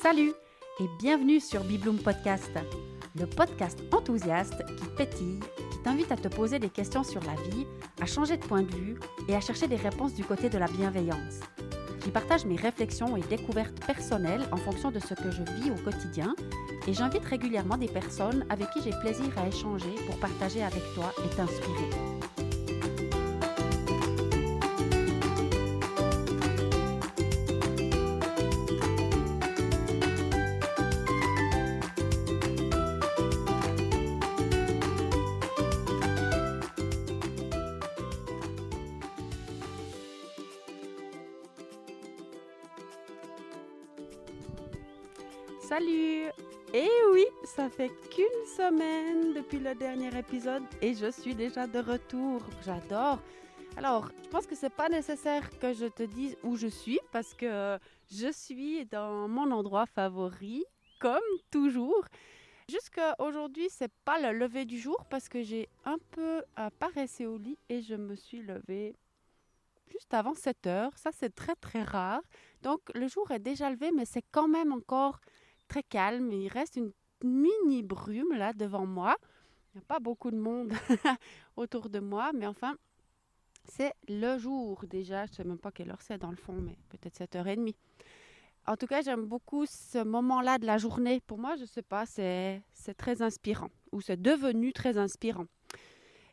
Salut et bienvenue sur Bibloom Podcast, le podcast enthousiaste qui pétille, qui t'invite à te poser des questions sur la vie, à changer de point de vue et à chercher des réponses du côté de la bienveillance. J'y partage mes réflexions et découvertes personnelles en fonction de ce que je vis au quotidien et j'invite régulièrement des personnes avec qui j'ai plaisir à échanger pour partager avec toi et t'inspirer. Salut! Et oui, ça fait qu'une semaine depuis le dernier épisode et je suis déjà de retour. J'adore! Alors, je pense que c'est pas nécessaire que je te dise où je suis parce que je suis dans mon endroit favori, comme toujours. Jusqu'à aujourd'hui, c'est pas le lever du jour parce que j'ai un peu paressé au lit et je me suis levée juste avant 7 heures. Ça, c'est très, très rare. Donc, le jour est déjà levé, mais c'est quand même encore très calme. Il reste une mini brume là devant moi. Il n'y a pas beaucoup de monde autour de moi, mais enfin, c'est le jour déjà. Je ne sais même pas quelle heure c'est dans le fond, mais peut-être 7h30. En tout cas, j'aime beaucoup ce moment-là de la journée. Pour moi, je ne sais pas, c'est très inspirant ou c'est devenu très inspirant.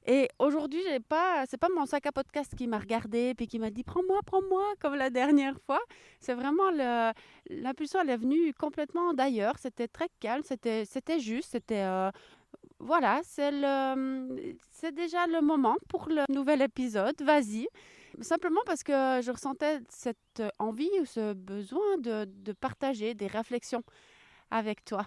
Et aujourd'hui, c'est pas mon sac à podcast qui m'a regardé puis qui m'a dit prends-moi, comme la dernière fois. C'est vraiment l'impulsion, elle est venue complètement d'ailleurs. C'était très calme, c'était juste, voilà, c'est déjà le moment pour le nouvel épisode. Vas-y. Simplement parce que je ressentais cette envie ou ce besoin de partager des réflexions avec toi.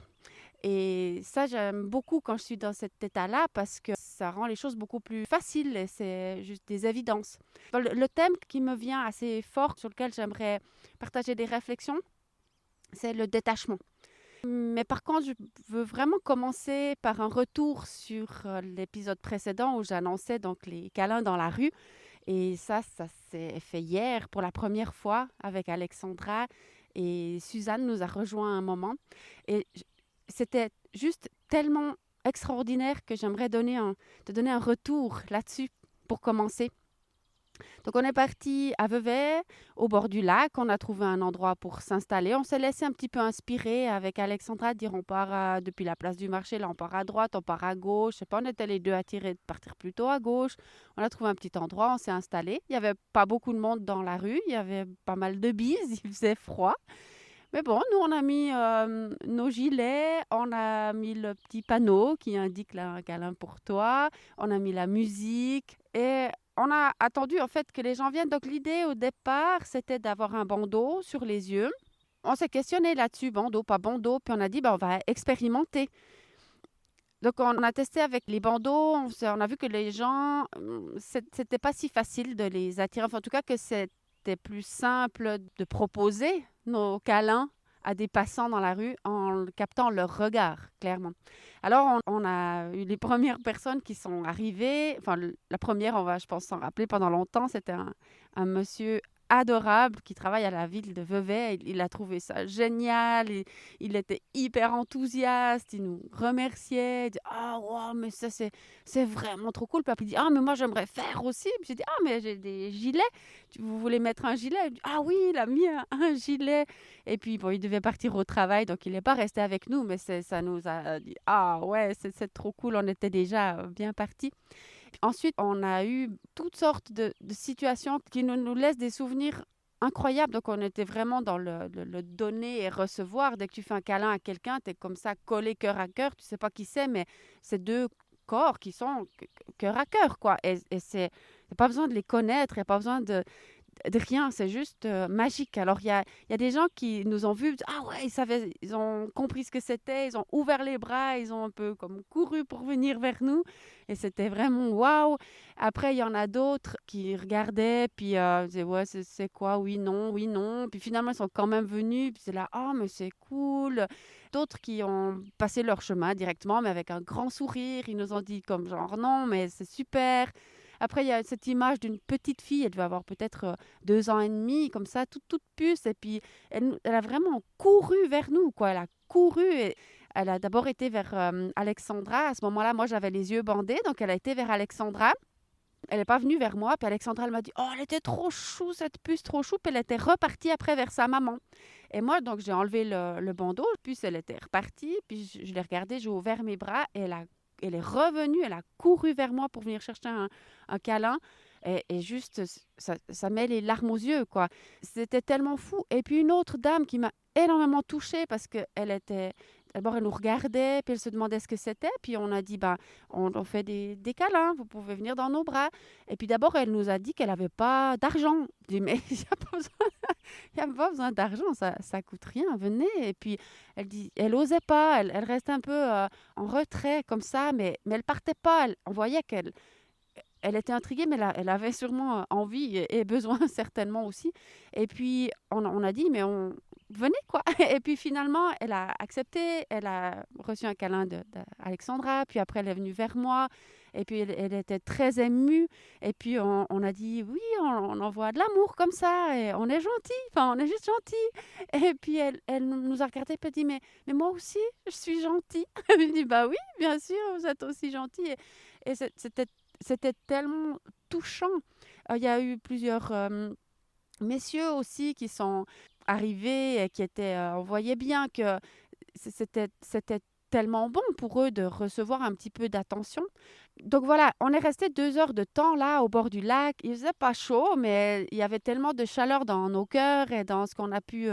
Et ça, j'aime beaucoup quand je suis dans cet état-là parce que ça rend les choses beaucoup plus faciles et c'est juste des évidences. Le thème qui me vient assez fort, sur lequel j'aimerais partager des réflexions, c'est le détachement. Mais par contre, je veux vraiment commencer par un retour sur l'épisode précédent où j'annonçais donc les câlins dans la rue. Et ça s'est fait hier pour la première fois avec Alexandra et Suzanne nous a rejoint un moment. Et c'était juste tellement extraordinaire que j'aimerais te donner un retour là-dessus pour commencer. Donc, on est parti à Vevey, au bord du lac. On a trouvé un endroit pour s'installer. On s'est laissé un petit peu inspirer avec Alexandra, dire on part depuis la place du marché, là on part à droite, on part à gauche. Je sais pas, on était les deux attirés de partir plutôt à gauche. On a trouvé un petit endroit, on s'est installé. Il n'y avait pas beaucoup de monde dans la rue, il y avait pas mal de bises, il faisait froid. Mais bon, nous, on a mis nos gilets, on a mis le petit panneau qui indique là, un câlin pour toi, on a mis la musique et on a attendu en fait que les gens viennent. Donc l'idée au départ, c'était d'avoir un bandeau sur les yeux. On s'est questionné là-dessus, bandeau, pas bandeau, puis on a dit, on va expérimenter. Donc on a testé avec les bandeaux, on a vu que les gens, c'était pas si facile de les attirer, enfin en tout cas que c'était plus simple de proposer nos câlins à des passants dans la rue en captant leur regard, clairement. Alors, on a eu les premières personnes qui sont arrivées. Enfin, la première, on va, je pense, s'en rappeler pendant longtemps, c'était un monsieur adorable qui travaille à la ville de Vevey. Il a trouvé ça génial. Il était hyper enthousiaste. Il nous remerciait. Il dit ah, wow, mais ça, c'est vraiment trop cool. Puis il dit ah, mais moi, j'aimerais faire aussi. Puis j'ai dit ah, mais j'ai des gilets. Vous voulez mettre un gilet? Il dit, ah oui, il a mis un gilet. Et puis, bon, il devait partir au travail, donc il n'est pas resté avec nous, mais ça nous a dit ah ouais, c'est trop cool. On était déjà bien partis. Ensuite, on a eu toutes sortes de situations qui nous laissent des souvenirs incroyables. Donc, on était vraiment dans le donner et recevoir. Dès que tu fais un câlin à quelqu'un, tu es comme ça collé cœur à cœur. Tu ne sais pas qui c'est, mais c'est deux corps qui sont cœur à cœur, quoi. Et il n'y a pas besoin de les connaître, il n'y a pas besoin de rien, c'est juste magique. Alors, il y a des gens qui nous ont vus, ah ouais, ils ont compris ce que c'était, ils ont ouvert les bras, ils ont un peu comme couru pour venir vers nous. Et c'était vraiment waouh. Après, il y en a d'autres qui regardaient, puis disaient, ouais, c'est quoi, oui, non, oui, non. Puis finalement, ils sont quand même venus, puis c'est là, oh, mais c'est cool. D'autres qui ont passé leur chemin directement, mais avec un grand sourire. Ils nous ont dit comme genre, non, mais c'est super. Après, il y a cette image d'une petite fille, elle devait avoir peut-être 2 ans et demi, comme ça, toute puce. Et puis, elle a vraiment couru vers nous, quoi. Elle a couru et elle a d'abord été vers Alexandra. À ce moment-là, moi, j'avais les yeux bandés, donc elle a été vers Alexandra. Elle n'est pas venue vers moi, puis Alexandra, elle m'a dit: «Oh, elle était trop chou, cette puce, trop chou», puis elle était repartie après vers sa maman. Et moi, donc, j'ai enlevé le bandeau, puis elle était repartie, puis je l'ai regardée, j'ai ouvert mes bras, et elle est revenue, elle a couru vers moi pour venir chercher un câlin, et juste, ça met les larmes aux yeux, quoi. C'était tellement fou. Et puis une autre dame qui m'a énormément touchée parce qu'elle était... D'abord, elle nous regardait, puis elle se demandait ce que c'était. Puis on a dit, ben, on fait des câlins, vous pouvez venir dans nos bras. Et puis d'abord, elle nous a dit qu'elle n'avait pas d'argent. Je dis, mais il n'y a pas besoin, y a pas besoin d'argent, ça coûte rien, venez. Et puis elle dit, elle osait pas, elle restait un peu en retrait comme ça, mais elle partait pas. On voyait elle était intriguée, mais elle avait sûrement envie et besoin certainement aussi. Et puis, on a dit, mais venez quoi. Et puis finalement, elle a accepté, elle a reçu un câlin d'Alexandra, puis après elle est venue vers moi, et puis elle était très émue. Et puis on a dit, oui, on envoie de l'amour comme ça, et on est gentil, enfin on est juste gentil. Et puis elle nous a regardé, et puis elle dit, mais moi aussi, je suis gentil. Elle dit, bah oui, bien sûr, vous êtes aussi gentil. Et c'était tellement touchant. Il y a eu plusieurs messieurs aussi qui sont arrivés et qui étaient... on voyait bien que c'était tellement bon pour eux de recevoir un petit peu d'attention. Donc voilà, on est resté 2 heures de temps là au bord du lac. Il faisait pas chaud, mais il y avait tellement de chaleur dans nos cœurs et dans ce qu'on a pu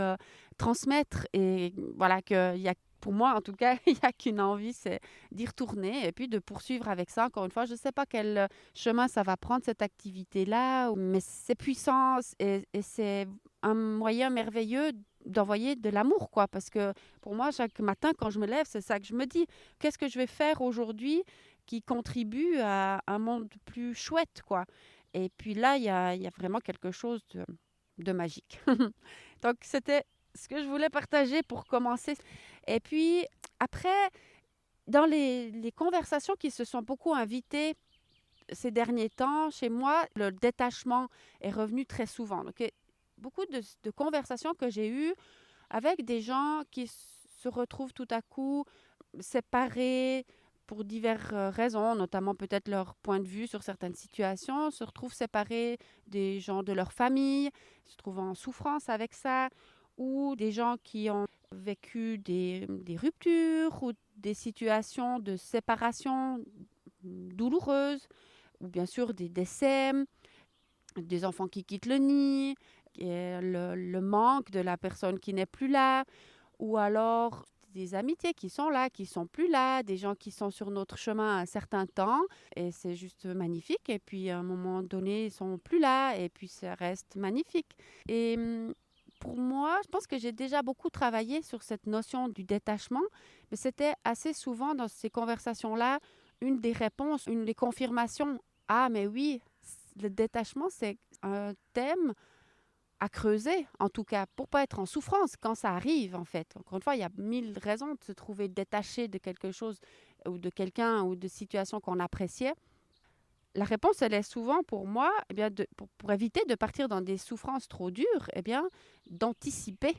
transmettre. Et voilà, qu'il y a, pour moi en tout cas, il n'y a qu'une envie, c'est d'y retourner et puis de poursuivre avec ça. Encore une fois, je ne sais pas quel chemin ça va prendre, cette activité-là, mais c'est puissant et c'est un moyen merveilleux d'envoyer de l'amour, quoi. Parce que pour moi, chaque matin, quand je me lève, c'est ça que je me dis. Qu'est-ce que je vais faire aujourd'hui qui contribue à un monde plus chouette, quoi. Et puis là, il y a vraiment quelque chose de magique. Donc, c'était ce que je voulais partager pour commencer. Et puis, après, dans les conversations qui se sont beaucoup invitées ces derniers temps, chez moi, le détachement est revenu très souvent. Donc, beaucoup de conversations que j'ai eues avec des gens qui se retrouvent tout à coup séparés pour diverses raisons, notamment peut-être leur point de vue sur certaines situations, se retrouvent séparés des gens de leur famille, se trouvent en souffrance avec ça, ou des gens qui ont vécu des ruptures ou des situations de séparation douloureuses, ou bien sûr des décès, des enfants qui quittent le nid, et le manque de la personne qui n'est plus là, ou alors des amitiés qui sont là, qui sont plus là, des gens qui sont sur notre chemin un certain temps, et c'est juste magnifique, et puis à un moment donné, ils sont plus là, et puis ça reste magnifique. Et pour moi, je pense que j'ai déjà beaucoup travaillé sur cette notion du détachement, mais c'était assez souvent dans ces conversations-là, une des réponses, une des confirmations. Ah, mais oui, le détachement, c'est un thème à creuser, en tout cas, pour pas être en souffrance quand ça arrive, en fait. Encore une fois, il y a 1000 raisons de se trouver détaché de quelque chose ou de quelqu'un ou de situations qu'on appréciait. La réponse, elle est souvent pour moi, eh bien, pour éviter de partir dans des souffrances trop dures, eh bien, d'anticiper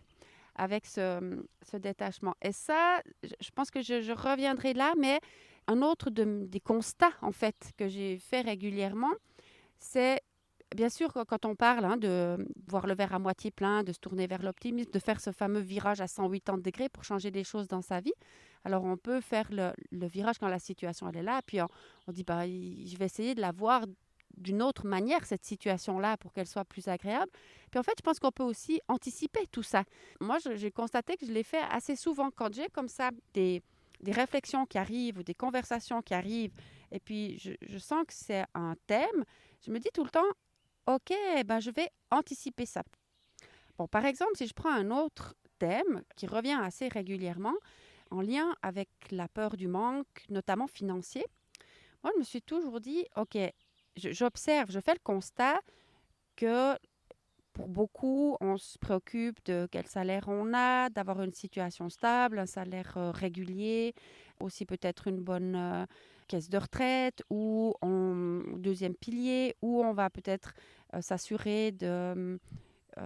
avec ce détachement. Et ça, je pense que je reviendrai là, mais un autre des constats, en fait, que j'ai fait régulièrement, c'est bien sûr quand on parle de voir le verre à moitié plein, de se tourner vers l'optimisme, de faire ce fameux virage à 180 degrés pour changer des choses dans sa vie. Alors on peut faire le virage quand la situation elle est là, puis on dit bah, je vais essayer de la voir d'une autre manière, cette situation-là, pour qu'elle soit plus agréable. Puis en fait, je pense qu'on peut aussi anticiper tout ça. Moi, j'ai constaté que je l'ai fait assez souvent quand j'ai comme ça des réflexions qui arrivent ou des conversations qui arrivent, et puis je sens que c'est un thème, je me dis tout le temps, OK, ben je vais anticiper ça. Bon, par exemple, si je prends un autre thème qui revient assez régulièrement, en lien avec la peur du manque, notamment financier, moi, je me suis toujours dit, OK, j'observe, je fais le constat que pour beaucoup, on se préoccupe de quel salaire on a, d'avoir une situation stable, un salaire régulier, aussi peut-être une bonne caisse de retraite ou en deuxième pilier, ou on va peut-être s'assurer de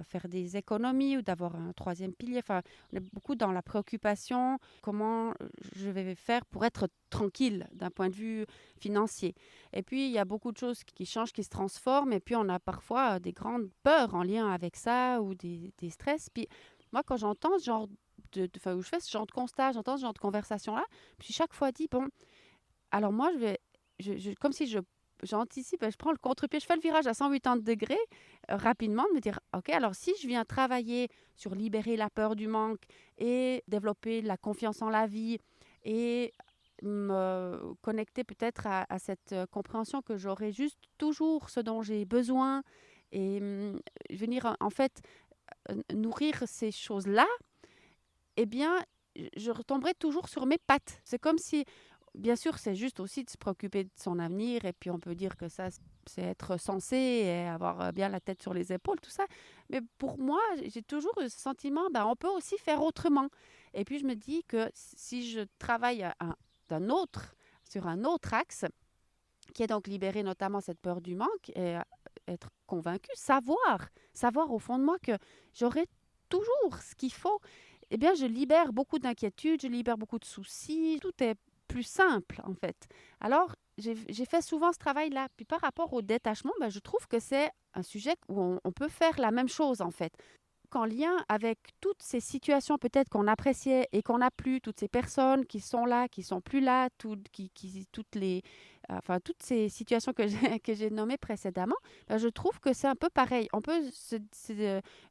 faire des économies ou d'avoir un troisième pilier. Enfin, on est beaucoup dans la préoccupation, comment je vais faire pour être tranquille d'un point de vue financier. Et puis, il y a beaucoup de choses qui changent, qui se transforment, et puis on a parfois des grandes peurs en lien avec ça ou des stress. Puis moi, quand j'entends ce genre où je fais ce genre de constat, j'entends ce genre de conversation-là, puis chaque fois dit, bon, alors moi, comme si j'anticipe, je prends le contre-pied, je fais le virage à 180 degrés rapidement, de me dire, OK, alors si je viens travailler sur libérer la peur du manque et développer la confiance en la vie et me connecter peut-être à cette compréhension que j'aurai juste toujours ce dont j'ai besoin et venir en fait nourrir ces choses-là, eh bien, je retomberai toujours sur mes pattes. C'est comme si, bien sûr, c'est juste aussi de se préoccuper de son avenir, et puis on peut dire que ça, c'est être sensé et avoir bien la tête sur les épaules, tout ça. Mais pour moi, j'ai toujours eu ce sentiment, on peut aussi faire autrement. Et puis je me dis que si je travaille sur un autre axe, qui est donc libérer notamment cette peur du manque et être convaincu, savoir au fond de moi que j'aurai toujours ce qu'il faut, eh bien, je libère beaucoup d'inquiétudes, je libère beaucoup de soucis, tout est plus simple en fait. Alors, j'ai fait souvent ce travail-là. Puis par rapport au détachement, je trouve que c'est un sujet où on peut faire la même chose en fait. En lien avec toutes ces situations peut-être qu'on appréciait et qu'on n'a plus, toutes ces personnes qui sont là, qui sont plus là, toutes ces situations que j'ai nommées précédemment, je trouve que c'est un peu pareil. On peut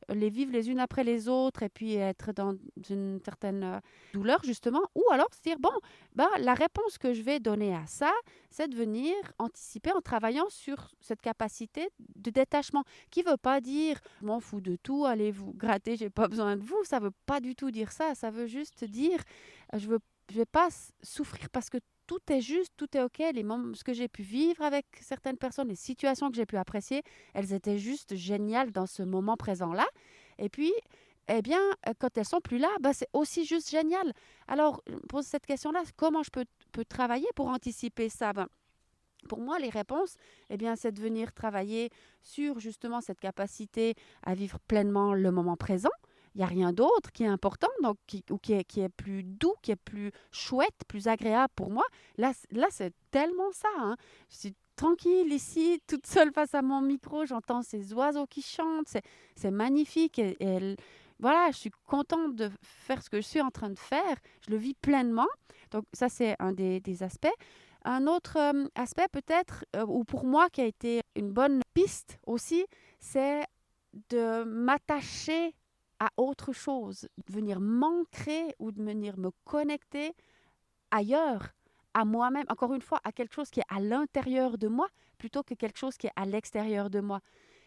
les vivre les unes après les autres et puis être dans une certaine douleur justement, ou alors se dire, bon, la réponse que je vais donner à ça, c'est de venir anticiper en travaillant sur cette capacité de détachement, qui ne veut pas dire « je m'en fous de tout, allez vous gratter, j'ai pas besoin de vous », ça ne veut pas du tout dire ça, ça veut juste dire « je vais pas souffrir parce que tout est juste, tout est OK, ce que j'ai pu vivre avec certaines personnes, les situations que j'ai pu apprécier, elles étaient juste géniales dans ce moment présent-là. Et puis, eh bien, quand elles sont plus là, c'est aussi juste génial. Alors, je me pose cette question-là, comment je peux travailler pour anticiper ça? Pour moi, les réponses, eh bien, c'est de venir travailler sur justement cette capacité à vivre pleinement le moment présent. Il n'y a rien d'autre qui est important, donc qui est plus doux, qui est plus chouette, plus agréable pour moi. Là c'est tellement ça. Hein. Je suis tranquille ici, toute seule face à mon micro, j'entends ces oiseaux qui chantent, c'est magnifique. Voilà, je suis contente de faire ce que je suis en train de faire. Je le vis pleinement. Donc ça, c'est un des aspects. Un autre aspect peut-être, ou pour moi qui a été une bonne piste aussi, c'est de m'attacher à autre chose, de venir m'ancrer ou de venir me connecter ailleurs, à moi-même, encore une fois, à quelque chose qui est à l'intérieur de moi, plutôt que quelque chose qui est à l'extérieur de moi.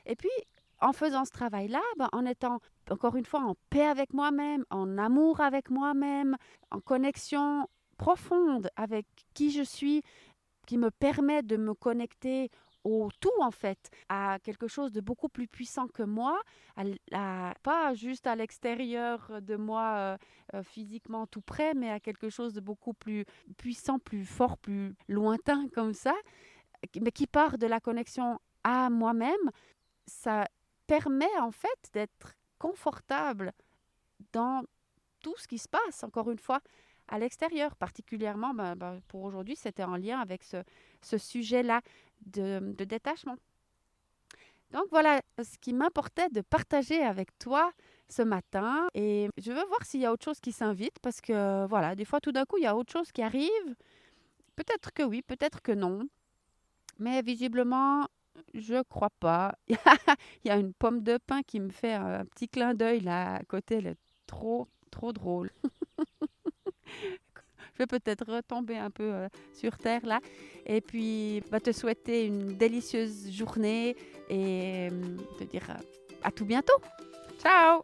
Et puis, en faisant ce travail-là, en étant, encore une fois, en paix avec moi-même, en amour avec moi-même, en connexion profonde avec qui je suis, qui me permet de me connecter au tout en fait, à quelque chose de beaucoup plus puissant que moi, pas juste à l'extérieur de moi physiquement tout près, mais à quelque chose de beaucoup plus puissant, plus fort, plus lointain comme ça, mais qui part de la connexion à moi-même. Ça permet en fait d'être confortable dans tout ce qui se passe, encore une fois, à l'extérieur. Particulièrement, pour aujourd'hui, c'était en lien avec ce sujet-là de détachement. Donc voilà ce qui m'importait de partager avec toi ce matin. Et je veux voir s'il y a autre chose qui s'invite, parce que voilà, des fois, tout d'un coup, il y a autre chose qui arrive. Peut-être que oui, peut-être que non. Mais visiblement, je crois pas. Il y a une pomme de pin qui me fait un petit clin d'œil là à côté. Elle est trop, trop drôle. Je vais peut-être retomber un peu sur terre là. Et puis, te souhaiter une délicieuse journée et te dire à tout bientôt. Ciao!